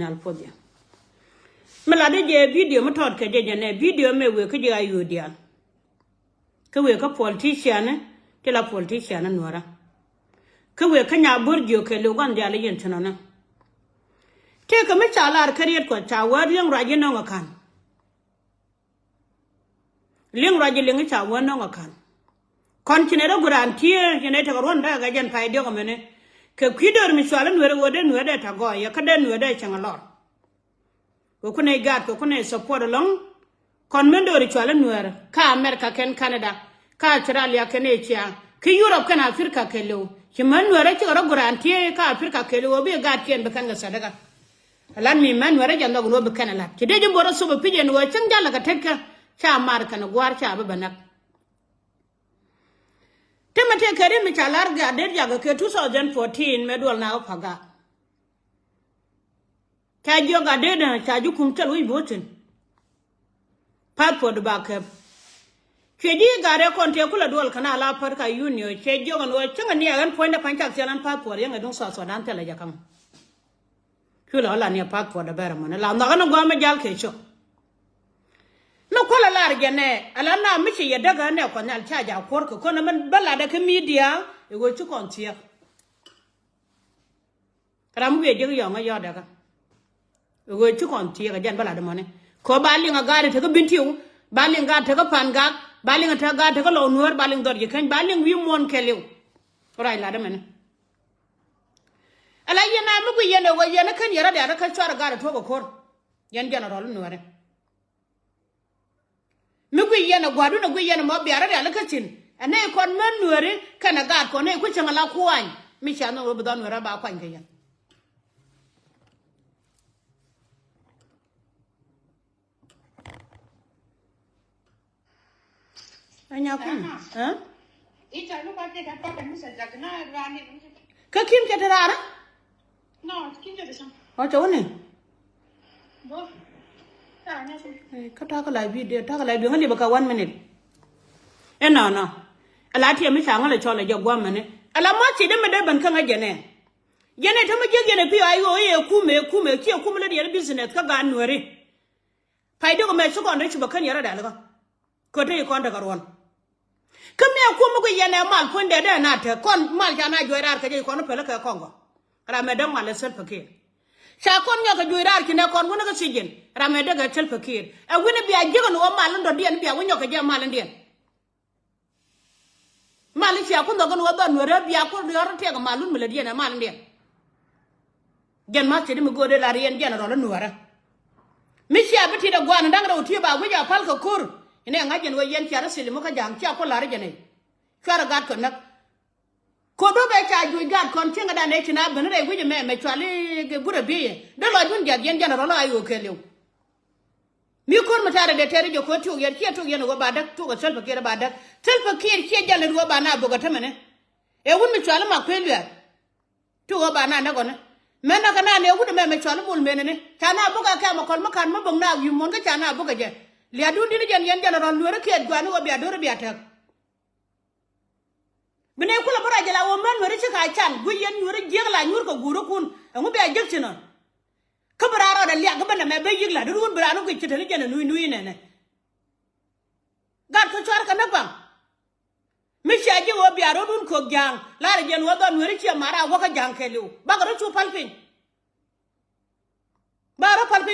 Alpodia. Melade je video me tot ke je ne video me we ke je ayudia. Ke we ka politician ke la politician nora. Ke we ka nya burjo ke lu gan dia le yen tanana. Te ke me chala kariet ko cha wa leng raje no ngakan. Leng raje leng cha wa no ngakan. Kontinero gurantie je ne te ronda ga jen pai dio ko mene. Ke kidor mi swalen were wode nwede ta go ya ka den nwede changalor. Ko kune gat ko kune support long kon mendo ri swalen nwere ka America ken Canada ka Australia ken Asia ki Europe ken Africa kelo ki man nwere ti ro gurantie ka Africa kelo obi gat ken be kan ga sadaka lan mi man nwere jando go be kan la ki de boro so be pije no chan jala ka tekka cha mar kan gwar cha be banak Temate kare mi chalar ga der jaga ke 2014 medwal na opaga. Ka joga der na chaju kumtel wi botin. Passport ba ke. Ke di gare konte kula dol kana la parka union ke joga no changa ni an point pancha selan passport yanga don so dan tele jakam. Kula la ni passport da bara mana la na kana gwa ma jal ke cho. No kola lar gene ala na michi ya daga ne ko nyal chaja korko kono man bala da media e go chu kontia ram we je yo nga yo daga e go chu kontia ga jan bala da mone ko bali nga gari te ko bintiu bali nga te ko panga bali nga te ga te ko lo nuor bali ngor je kan bali wi mon kelew ray la da mene ala yena mu go yene go yene kan yara da ka chara gara to go kor yan general nuore Mugui yana guadu na gui yana mo biara da lakacin ane kon man nuore kana ga ko ne ku changala kuwan mi chano ro budan nuora ba kwan gayan anya kun ha ita lu ba te ka ta kan musa da na rani ka kim ke tarara no kim je da san o to ne bo Kata ka live video ta ka live ngali baka 1 minute no ala ti mi changa le chola je gwa mane ala ma ti de me de ban kan ajene jene to me je jene pi ayo ye kume ki kume le de business ka ga nuore pai de ko me su ko ndo chi bakan yara da alga ko te ko daga ron kame ku mu ko yene mal pon de na te kon mal ja na joira ka je ko no pele ka kongo ra me de mal sel pakir Shakon yaka juirar kine kon wona ka sijen ramede ga tel fakir e wona biya jigon wo malan do dien biya wonyo ka je malan dien malin shi akon do gon wo ban wora biya ko yor te ga malun mele dien malan dien gen ma te mi gode la rien dien ro la nuara mi shi abiti da gwana dangara uti ba guja falka kur ine ngajen wo yen tiara silimu ka jang cha ko la rejene chara gat ko nak ko do be cha ju gad kon tinga da ne tina ben re guje me chwali ge bura biye de lo dun gad yen jana ro ayo kelew mi kon matare de tere jo ko tu yer ki tu yen go badak tu go selfa kire badak selfa kire ki jale ro ba na boga tamene e wun mi chwali ma kwelu tu go ba na go ne men na kana ne wude me chwali bul menene kana boga ka ma kon ma kan ma bong na yu mon ga kana boga je li adu din yen jana ro lu re ki gwa no bi adoro bi atak Bine kula bara jala wo man wori chika chan guyen wori jegla nyur ko guru kun ngu be ajektina kabara ro da liya gabana me be yigla du won bara no ko chitani jana nui nene gar ko chwar kana bang mi shaji wo bi aro dun ko gang la re jen wo don wori chi mara wo ka jang kelu ba ko chu palpin